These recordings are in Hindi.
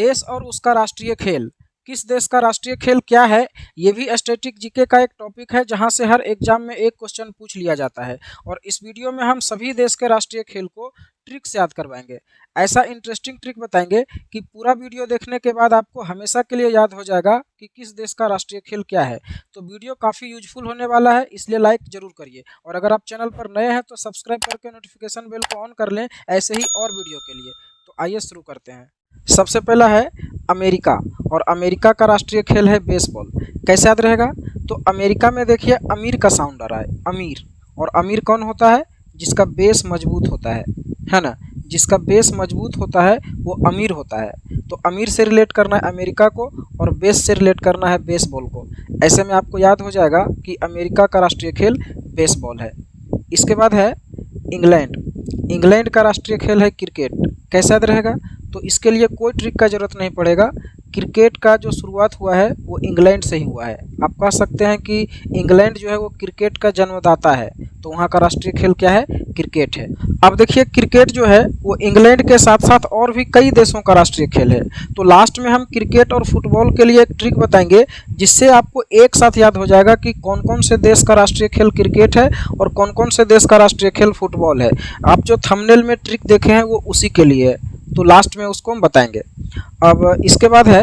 देश और उसका राष्ट्रीय खेल। किस देश का राष्ट्रीय खेल क्या है? ये भी स्टैटिक जीके का एक टॉपिक है जहां से हर एग्जाम में एक क्वेश्चन पूछ लिया जाता है। और इस वीडियो में हम सभी देश के राष्ट्रीय खेल को ट्रिक से याद करवाएंगे। ऐसा इंटरेस्टिंग ट्रिक बताएंगे कि पूरा वीडियो देखने के बाद आपको हमेशा के लिए याद हो जाएगा कि किस देश का राष्ट्रीय खेल क्या है। तो वीडियो काफ़ी यूजफुल होने वाला है, इसलिए लाइक जरूर करिए। और अगर आप चैनल पर नए हैं तो सब्सक्राइब करके नोटिफिकेशन बेल को ऑन कर लें ऐसे ही और वीडियो के लिए। तो आइए शुरू करते हैं। सबसे पहला है अमेरिका, और अमेरिका का राष्ट्रीय खेल है बेसबॉल। कैसे याद रहेगा? तो अमेरिका में देखिए अमीर का साउंड आ रहा है, अमीर। और अमीर कौन होता है? जिसका बेस मजबूत होता है ना। जिसका बेस मजबूत होता है वो अमीर होता है। तो अमीर से रिलेट करना है अमेरिका को और बेस से रिलेट करना है बेसबॉल को। ऐसे में आपको याद हो जाएगा कि अमेरिका का राष्ट्रीय खेल बेसबॉल है। इसके बाद है इंग्लैंड। इंग्लैंड का राष्ट्रीय खेल है क्रिकेट। कैसे याद रहेगा? तो इसके लिए कोई ट्रिक का ज़रूरत नहीं पड़ेगा। क्रिकेट का जो शुरुआत हुआ है वो इंग्लैंड से ही हुआ है। आप कह सकते हैं कि इंग्लैंड जो है वो क्रिकेट का जन्मदाता है, तो वहाँ का राष्ट्रीय खेल क्या है? क्रिकेट है। अब देखिए क्रिकेट जो है वो इंग्लैंड के साथ साथ और भी कई देशों का राष्ट्रीय खेल है। तो लास्ट में हम क्रिकेट और फुटबॉल के लिए एक ट्रिक बताएंगे जिससे आपको एक साथ याद हो जाएगा कि कौन कौन से देश का राष्ट्रीय खेल क्रिकेट है और कौन कौन से देश का राष्ट्रीय खेल फुटबॉल है। आप जो थंबनेल में ट्रिक देखे हैं वो उसी के लिए है, तो लास्ट में उसको हम बताएंगे। अब इसके बाद है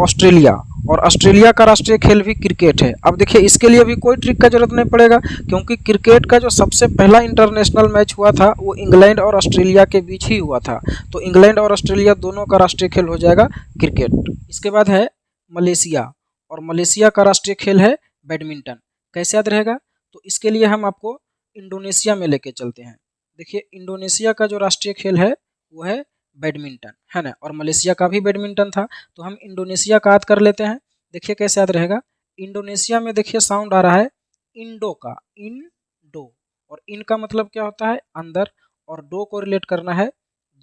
ऑस्ट्रेलिया, और ऑस्ट्रेलिया का राष्ट्रीय खेल भी क्रिकेट है। अब देखिए इसके लिए भी कोई ट्रिक का जरूरत नहीं पड़ेगा क्योंकि क्रिकेट का जो सबसे पहला इंटरनेशनल मैच हुआ था वो इंग्लैंड और ऑस्ट्रेलिया के बीच ही हुआ था। तो इंग्लैंड और ऑस्ट्रेलिया दोनों का राष्ट्रीय खेल हो जाएगा क्रिकेट। इसके बाद है मलेशिया, और मलेशिया का राष्ट्रीय खेल है बैडमिंटन। कैसे याद रहेगा? तो इसके लिए हम आपको इंडोनेशिया में लेके चलते हैं। देखिए इंडोनेशिया का जो राष्ट्रीय खेल है वो है बैडमिंटन, है ना। और मलेशिया का भी बैडमिंटन था, तो हम इंडोनेशिया का याद कर लेते हैं। देखिए कैसे याद रहेगा? इंडोनेशिया में देखिए साउंड आ रहा है इंडो का, इंडो। और इन का मतलब क्या होता है? अंदर। और डो को रिलेट करना है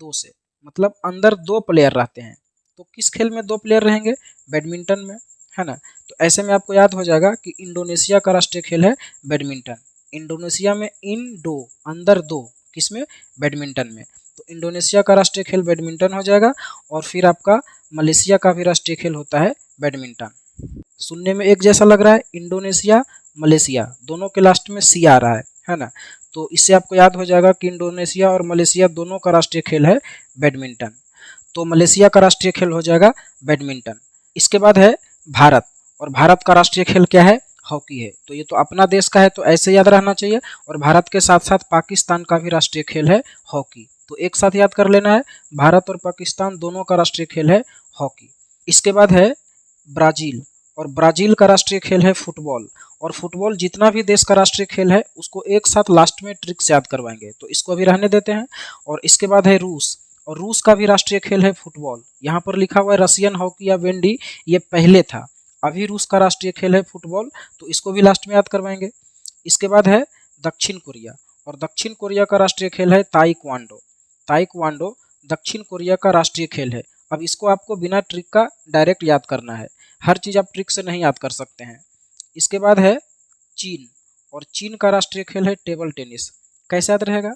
दो से, मतलब अंदर दो प्लेयर रहते हैं। तो किस खेल में दो प्लेयर रहेंगे? बैडमिंटन में, है ना। तो ऐसे में आपको याद हो जाएगा कि इंडोनेशिया का राष्ट्रीय खेल है बैडमिंटन। इंडोनेशिया में इंडो, अंदर दो, किसमें? बैडमिंटन में। तो इंडोनेशिया का राष्ट्रीय खेल बैडमिंटन हो जाएगा। और फिर आपका मलेशिया का भी राष्ट्रीय खेल होता है बैडमिंटन। सुनने में एक जैसा लग रहा है, इंडोनेशिया मलेशिया दोनों के लास्ट में सी आ रहा है ना। तो इससे आपको याद हो जाएगा कि इंडोनेशिया और मलेशिया दोनों का राष्ट्रीय खेल है बैडमिंटन। तो मलेशिया का राष्ट्रीय खेल हो जाएगा बैडमिंटन। इसके बाद है भारत, और भारत का राष्ट्रीय खेल क्या है? हॉकी है। तो ये तो अपना देश का है तो ऐसे याद रहना चाहिए। और भारत के साथ साथ पाकिस्तान का भी राष्ट्रीय खेल है हॉकी। तो एक साथ याद कर लेना है, भारत और पाकिस्तान दोनों का राष्ट्रीय खेल है हॉकी। इसके बाद है ब्राज़ील, और ब्राज़ील का राष्ट्रीय खेल है फुटबॉल। और फुटबॉल जितना भी देश का राष्ट्रीय खेल है उसको एक साथ लास्ट में ट्रिक से याद करवाएंगे, तो इसको अभी रहने देते हैं। और इसके बाद है रूस, और रूस का भी राष्ट्रीय खेल है फुटबॉल। यहाँ पर लिखा हुआ है रशियन हॉकी या वेंडी, ये पहले था। अभी रूस का राष्ट्रीय खेल है फुटबॉल, तो इसको भी लास्ट में याद करवाएंगे। इसके बाद है दक्षिण कोरिया, और दक्षिण कोरिया का राष्ट्रीय खेल है ताइक्वांडो। ताइक्वांडो दक्षिण कोरिया का राष्ट्रीय खेल है। अब इसको आपको बिना ट्रिक का डायरेक्ट याद करना है, हर चीज़ आप ट्रिक से नहीं याद कर सकते हैं। इसके बाद है चीन, और चीन का राष्ट्रीय खेल है टेबल टेनिस। कैसे याद रहेगा?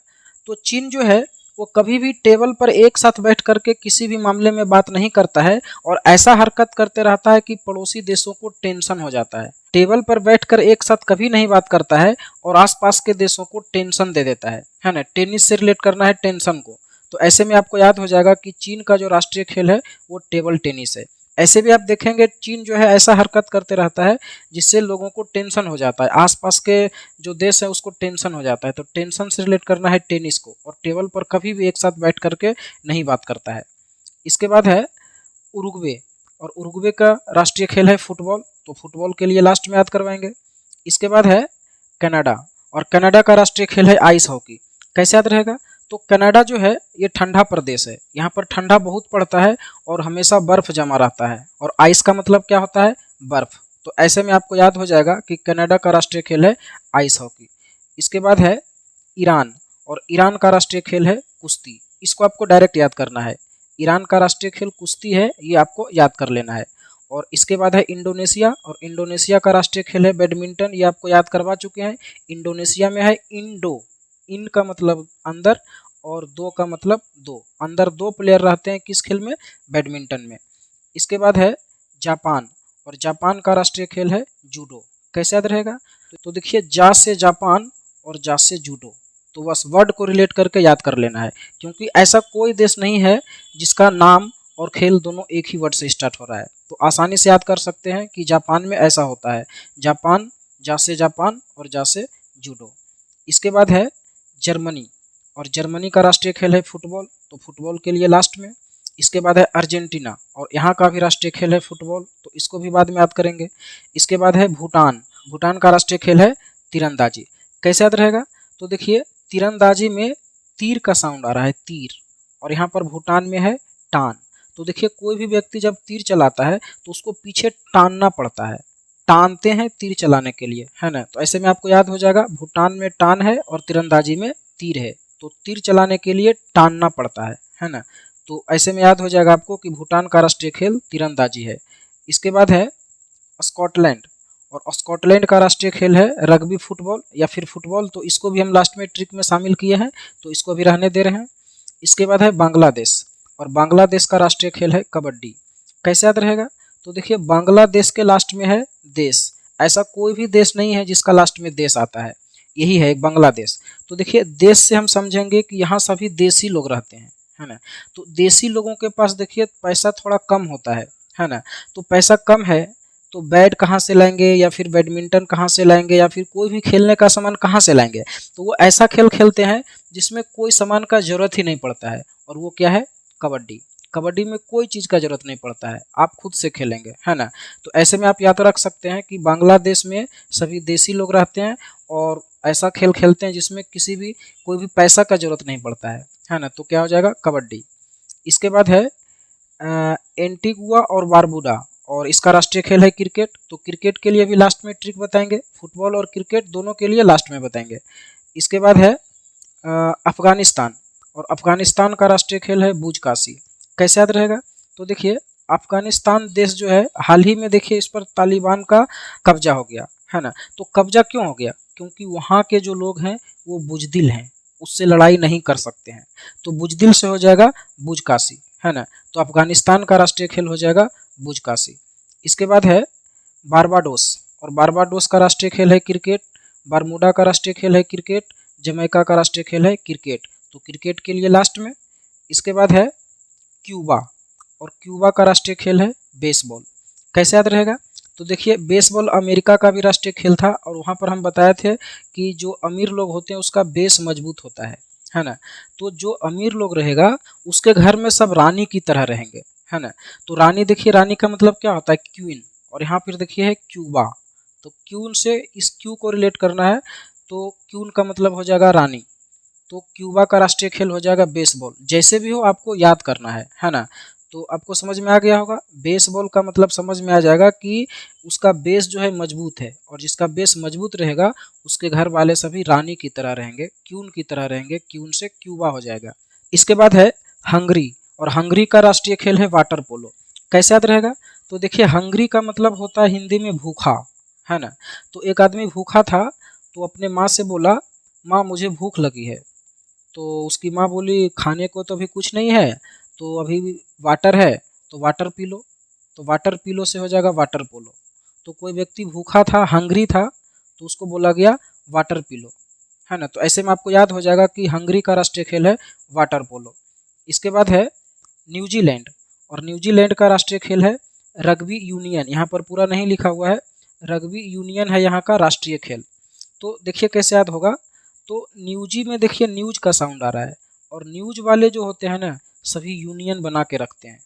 तो चीन जो है वो कभी भी टेबल पर एक साथ बैठ करके किसी भी मामले में बात नहीं करता है, और ऐसा हरकत करते रहता है कि पड़ोसी देशों को टेंशन हो जाता है। टेबल पर बैठकर एक साथ कभी नहीं बात करता है और आसपास के देशों को टेंशन दे देता है ना। टेनिस से रिलेट करना है टेंशन को। तो ऐसे में आपको याद हो जाएगा कि चीन का जो राष्ट्रीय खेल है वो टेबल टेनिस है। ऐसे भी आप देखेंगे चीन जो है ऐसा हरकत करते रहता है जिससे लोगों को टेंशन हो जाता है, आसपास के जो देश है उसको टेंशन हो जाता है। तो टेंशन से रिलेट करना है टेनिस को, और टेबल पर कभी भी एक साथ बैठ करके नहीं बात करता है। इसके बाद है उरुग्वे, और उरुग्वे का राष्ट्रीय खेल है फुटबॉल। तो फुटबॉल के लिए लास्ट में याद करवाएंगे। इसके बाद है कनाडा, और कनाडा का राष्ट्रीय खेल है आइस हॉकी। कैसे याद रहेगा? तो कनाडा जो है ये ठंडा प्रदेश है, यहाँ पर ठंडा बहुत पड़ता है और हमेशा बर्फ जमा रहता है। और आइस का मतलब क्या होता है? बर्फ। तो ऐसे में आपको याद हो जाएगा कि कनाडा का राष्ट्रीय खेल है आइस हॉकी। इसके बाद है ईरान, और ईरान का राष्ट्रीय खेल है कुश्ती। इसको आपको डायरेक्ट याद करना है, ईरान का राष्ट्रीय खेल कुश्ती है, ये आपको याद कर लेना है। और इसके बाद है इंडोनेशिया, और इंडोनेशिया का राष्ट्रीय खेल है बैडमिंटन, ये आपको याद करवा चुके हैं। इंडोनेशिया में है इंडो, इन का मतलब अंदर, और दो का मतलब दो, अंदर दो प्लेयर रहते हैं किस खेल में, बैडमिंटन में। इसके बाद है जापान, और जापान का राष्ट्रीय खेल है जूडो। कैसे याद रहेगा, तो देखिए जा से जापान और जा से जूडो, तो बस वर्ड को रिलेट करके याद कर लेना है, क्योंकि ऐसा कोई देश नहीं है जिसका नाम और खेल दोनों एक ही वर्ड से स्टार्ट हो रहा है। तो आसानी से याद कर सकते हैं कि जापान में ऐसा होता है, जापान, जा से जापान और जा से जूडो। इसके बाद है जर्मनी, और जर्मनी का राष्ट्रीय खेल है फुटबॉल, तो फुटबॉल के लिए लास्ट में। इसके बाद है अर्जेंटीना, और यहाँ का भी राष्ट्रीय खेल है फुटबॉल, तो इसको भी बाद में याद करेंगे। इसके बाद है भूटान, भूटान का राष्ट्रीय खेल है तीरंदाजी। कैसे याद रहेगा, तो देखिए तीरंदाजी में तीर का साउंड आ रहा है, तीर, और यहाँ पर भूटान में है टान। तो देखिए कोई भी व्यक्ति जब तीर चलाता है तो उसको पीछे टानना पड़ता है, टानते हैं तीर चलाने के लिए, है ना। तो ऐसे में आपको याद हो जाएगा, भूटान में टान है और तीरंदाजी में तीर है, तो तीर चलाने के लिए टानना पड़ता है ना। तो ऐसे में याद हो जाएगा आपको कि भूटान का राष्ट्रीय खेल तीरंदाजी है। इसके बाद है स्कॉटलैंड, और स्कॉटलैंड का राष्ट्रीय खेल है रग्बी फुटबॉल या फिर फुटबॉल, तो इसको भी हम लास्ट में ट्रिक में शामिल किए हैं, तो इसको भी रहने दे रहे हैं। इसके बाद है बांग्लादेश, और बांग्लादेश का राष्ट्रीय खेल है कबड्डी। कैसे याद रहेगा, तो देखिए बांग्लादेश के लास्ट में है देश, ऐसा कोई भी देश नहीं है जिसका लास्ट में देश आता है, यही है बांग्लादेश। तो देखिए देश से हम समझेंगे कि यहाँ सभी देसी लोग रहते हैं, है ना। तो देसी लोगों के पास देखिए पैसा थोड़ा कम होता है ना। तो पैसा कम है तो बैट कहाँ से लाएंगे, या फिर बैडमिंटन कहाँ से लाएंगे, या फिर कोई भी खेलने का सामान कहाँ से लाएंगे। तो वो ऐसा खेल खेलते हैं जिसमें कोई सामान का जरूरत ही नहीं पड़ता है, और वो क्या है, कबड्डी। कबड्डी में कोई चीज़ का जरूरत नहीं पड़ता है, आप खुद से खेलेंगे, है ना। तो ऐसे में आप याद रख सकते हैं कि बांग्लादेश में सभी देसी लोग रहते हैं और ऐसा खेल खेलते हैं जिसमें किसी भी कोई भी पैसा का जरूरत नहीं पड़ता है ना। तो क्या हो जाएगा, कबड्डी। इसके बाद है एंटीगुआ और बारबुडा, और इसका राष्ट्रीय खेल है क्रिकेट। तो क्रिकेट के लिए भी लास्ट में ट्रिक बताएंगे, फुटबॉल और क्रिकेट दोनों के लिए लास्ट में बताएंगे। इसके बाद है अफगानिस्तान, और अफगानिस्तान का राष्ट्रीय खेल है बूजकाशी। कैसे याद रहेगा, तो देखिए अफगानिस्तान देश जो है हाल ही में देखिए इस पर तालिबान का कब्जा हो गया, है ना। तो कब्जा क्यों हो गया, क्योंकि वहाँ के जो लोग हैं वो बुजदिल हैं, उससे लड़ाई नहीं कर सकते हैं, तो बुजदिल से हो जाएगा बूजकाशी, है ना। तो अफगानिस्तान का राष्ट्रीय खेल हो जाएगा बूजकाशी। इसके बाद है बारबाडोस, और बारबाडोस का राष्ट्रीय खेल है क्रिकेट। बरमूडा का राष्ट्रीय खेल है क्रिकेट। जमैका का राष्ट्रीय खेल है क्रिकेट, तो क्रिकेट के लिए लास्ट में। इसके बाद है क्यूबा, और क्यूबा का राष्ट्रीय खेल है बेसबॉल। कैसे याद रहेगा, तो देखिए बेसबॉल अमेरिका का भी राष्ट्रीय खेल था, और वहाँ पर हम बताए थे कि जो अमीर लोग होते हैं उसका बेस मजबूत होता है ना। तो जो अमीर लोग रहेगा उसके घर में सब रानी की तरह रहेंगे, है ना। तो रानी, देखिए रानी का मतलब क्या होता है, क्वीन, और यहाँ फिर देखिए है क्यूबा, तो क्यून से इस क्यू को रिलेट करना है, तो क्यून का मतलब हो जाएगा रानी। तो क्यूबा का राष्ट्रीय खेल हो जाएगा बेसबॉल। जैसे भी हो आपको याद करना है ना। तो आपको समझ में आ गया होगा, बेसबॉल का मतलब समझ में आ जाएगा कि उसका बेस जो है मजबूत है, और जिसका बेस मजबूत रहेगा उसके घर वाले सभी रानी की तरह रहेंगे, क्यून की तरह रहेंगे, क्यून से क्यूबा हो जाएगा। इसके बाद है हंगरी, और हंगरी का राष्ट्रीय खेल है वाटर पोलो। कैसे याद रहेगा, तो देखिए हंगरी का मतलब होता है हिंदी में भूखा, है ना। तो एक आदमी भूखा था, तो अपने माँ से बोला, माँ मुझे भूख लगी है। तो उसकी माँ बोली, खाने को तो अभी कुछ नहीं है, तो अभी वाटर है, तो वाटर पी लो। तो वाटर पी लो से हो जाएगा वाटर पोलो। तो कोई व्यक्ति भूखा था, हंगरी था, तो उसको बोला गया वाटर पी लो, है ना। तो ऐसे में आपको याद हो जाएगा कि हंगरी का राष्ट्रीय खेल है वाटर पोलो। इसके बाद है न्यूजीलैंड, और न्यूजीलैंड का राष्ट्रीय खेल है रग्बी यूनियन। यहाँ पर पूरा नहीं लिखा हुआ है, रग्बी यूनियन है यहाँ का राष्ट्रीय खेल। तो देखिए कैसे याद होगा, तो न्यूजी में देखिए न्यूज का साउंड आ रहा है, और न्यूज वाले जो होते हैं ना सभी यूनियन बना के रखते हैं,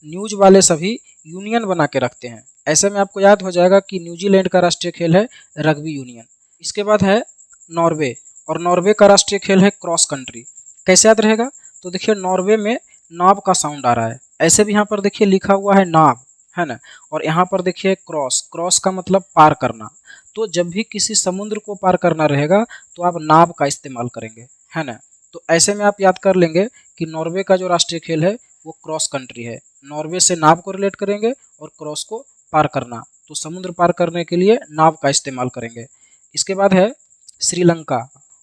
न्यूज वाले सभी यूनियन बना के रखते हैं। ऐसे में आपको याद हो जाएगा कि न्यूजीलैंड का राष्ट्रीय खेल है रग्बी यूनियन। इसके बाद है नॉर्वे, और नॉर्वे का राष्ट्रीय खेल है क्रॉस कंट्री। कैसे याद रहेगा, तो देखिए नॉर्वे में नाव का साउंड आ रहा है, ऐसे भी यहाँ पर देखिए लिखा हुआ है नाव, है ना। और यहाँ पर देखिए क्रॉस, क्रॉस का मतलब पार करना। तो जब भी किसी समुद्र को पार करना रहेगा तो आप नाव का इस्तेमाल करेंगे, है ना। तो ऐसे में आप याद कर लेंगे कि नॉर्वे का जो राष्ट्रीय खेल है वो क्रॉस कंट्री है। नॉर्वे से नाव को रिलेट करेंगे और क्रॉस को पार करना, तो समुद्र पार करने के लिए नाव का इस्तेमाल करेंगे। इसके बाद है श्रीलंका,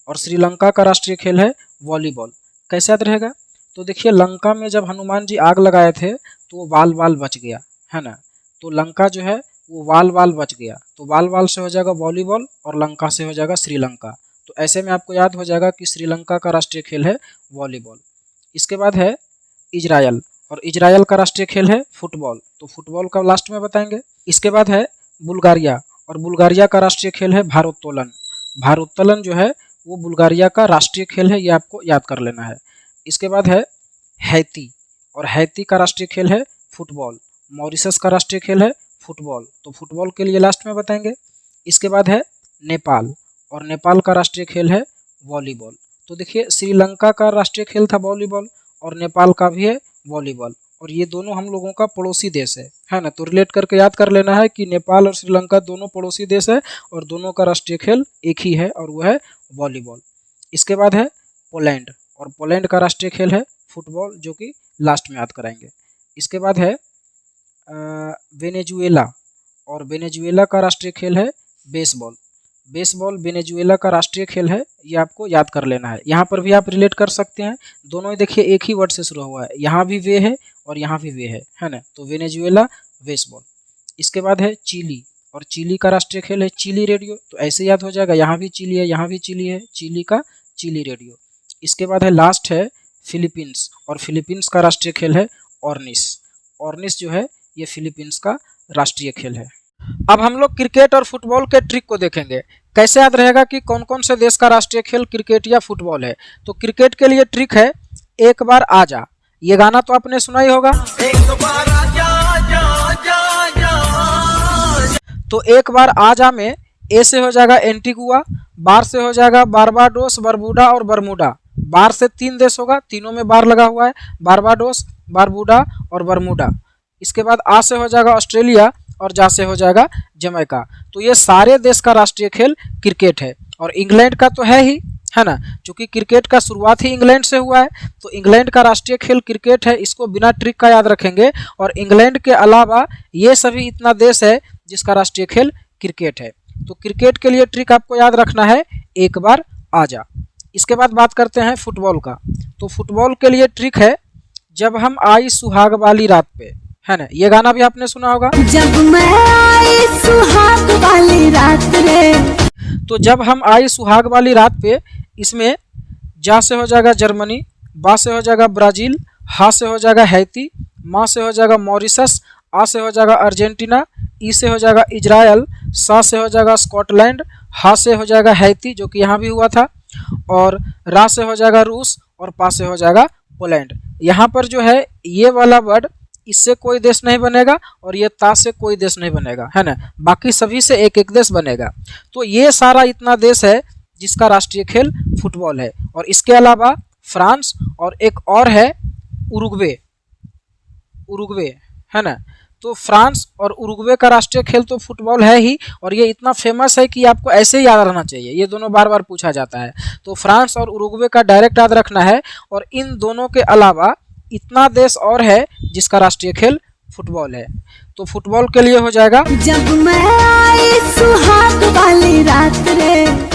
और श्रीलंका का राष्ट्रीय खेल है वॉलीबॉल। कैसे याद रहेगा? तो देखिए लंका में जब हनुमान जी आग लगाए थे तो वो वाल वाल बच गया, है ना। तो लंका जो है वो वाल वाल बच गया, तो वाल वाल से हो जाएगा वॉलीबॉल और लंका से हो जाएगा श्रीलंका। तो ऐसे में आपको याद हो जाएगा कि श्रीलंका का राष्ट्रीय खेल है वॉलीबॉल। इसके बाद है इजराइल, और इजराइल का राष्ट्रीय खेल है फुटबॉल, तो फुटबॉल का लास्ट में बताएंगे। इसके बाद है बुल्गारिया, और बुल्गारिया का राष्ट्रीय खेल है भारोत्तोलन। भारोत्तोलन जो है वो बुल्गारिया का राष्ट्रीय खेल है, ये आपको याद कर लेना है। इसके बाद है हैती, और हैती का राष्ट्रीय खेल है फुटबॉल। मॉरिशस का राष्ट्रीय खेल है फुटबॉल, तो फुटबॉल के लिए लास्ट में बताएंगे। इसके बाद है नेपाल, और नेपाल का राष्ट्रीय खेल है वॉलीबॉल। तो देखिए श्रीलंका का राष्ट्रीय खेल था वॉलीबॉल और नेपाल का भी है वॉलीबॉल, और ये दोनों हम लोगों का पड़ोसी देश है ना। तो रिलेट करके याद कर लेना है कि नेपाल और श्रीलंका दोनों पड़ोसी देश है और दोनों का राष्ट्रीय खेल एक ही है और वो है वॉलीबॉल। इसके बाद है पोलैंड, और पोलैंड का राष्ट्रीय खेल है फुटबॉल, जो कि लास्ट में याद कराएंगे। इसके बाद है वेनेजुएला, और वेनेजुएला का राष्ट्रीय खेल है बेसबॉल। बेसबॉल वेनेजुएला का राष्ट्रीय खेल है, ये आपको याद कर लेना है। यहाँ पर भी आप रिलेट कर सकते हैं, दोनों ही देखिए एक ही वर्ड से शुरू हुआ है, यहाँ भी वे है और यहाँ भी वे है ना। तो वेनेजुएला बेसबॉल। इसके बाद है चिली, और चिली का राष्ट्रीय खेल है चिली रेडियो, तो ऐसे याद हो जाएगा, यहाँ भी चिली है यहाँ भी चिली है, चिली का चिली रेडियो। इसके बाद है लास्ट है फिलीपींस, और फिलीपींस का राष्ट्रीय खेल है ऑर्निस। ऑर्निस जो है ये फिलीपींस का राष्ट्रीय खेल है। अब हम लोग क्रिकेट और फुटबॉल के ट्रिक को देखेंगे, कैसे याद रहेगा कि कौन कौन से देश का राष्ट्रीय खेल क्रिकेट या फुटबॉल है। तो क्रिकेट के लिए ट्रिक है एक बार आजा, ये गाना तो आपने सुना ही होगा। तो एक बार आजा में ए से हो जाएगा एंटीगुआ, बार से हो जाएगा बारबाडोस, बरबूडा और बरमूडा। बार से 3 देश होगा, तीनों में बार लगा हुआ है, बारबाडोस, बारबूडा और बरमूडा। इसके बाद आ से हो जाएगा ऑस्ट्रेलिया और जा से हो जाएगा जमैका। तो ये सारे देश का राष्ट्रीय खेल क्रिकेट है, और इंग्लैंड का तो है ही, है ना, क्योंकि क्रिकेट का शुरुआत ही इंग्लैंड से हुआ है। तो इंग्लैंड का राष्ट्रीय खेल क्रिकेट है, इसको बिना ट्रिक का याद रखेंगे। और इंग्लैंड के अलावा ये सभी इतना देश है जिसका राष्ट्रीय खेल क्रिकेट है। तो क्रिकेट के लिए ट्रिक आपको याद रखना है एक बार आजा। इसके बाद बात करते हैं फुटबॉल का। तो फुटबॉल के लिए ट्रिक है जब हम आई सुहाग वाली रात पे, है ना, ये गाना भी आपने सुना होगा। जब मैं आई सुहाग वाली रात रे। तो जब हम आई सुहाग वाली रात पे, इसमें जा से हो जाएगा जर्मनी, बा से हो जाएगा ब्राजील, हा से हो जाएगा हैती, मा से हो जाएगा मॉरिशस, आ से हो जाएगा अर्जेंटीना, ई से हो जाएगा इजराइल, सा से हो जाएगा स्कॉटलैंड, हा से हो जाएगा हैती जो कि यहाँ भी हुआ था, और रा से हो जाएगा रूस, और पा से हो जाएगा पोलैंड। यहाँ पर जो है ये वाला वर्ड, इससे कोई देश नहीं बनेगा और ये ता से कोई देश नहीं बनेगा, है ना, बाकी सभी से एक एक देश बनेगा। तो ये सारा इतना देश है जिसका राष्ट्रीय खेल फुटबॉल है। और इसके अलावा फ्रांस और एक और है उरुग्वे, उरुग्वे, है ना। तो फ्रांस और उरुग्वे का राष्ट्रीय खेल तो फुटबॉल है ही, और ये इतना फेमस है कि आपको ऐसे ही याद रहना चाहिए, ये दोनों बार बार पूछा जाता है। तो फ्रांस और उरुग्वे का डायरेक्ट याद रखना है। और इन दोनों के अलावा इतना देश और है जिसका राष्ट्रीय खेल फुटबॉल है। तो फुटबॉल के लिए हो जाएगा जब मैं आई सुहाग वाली रात रे।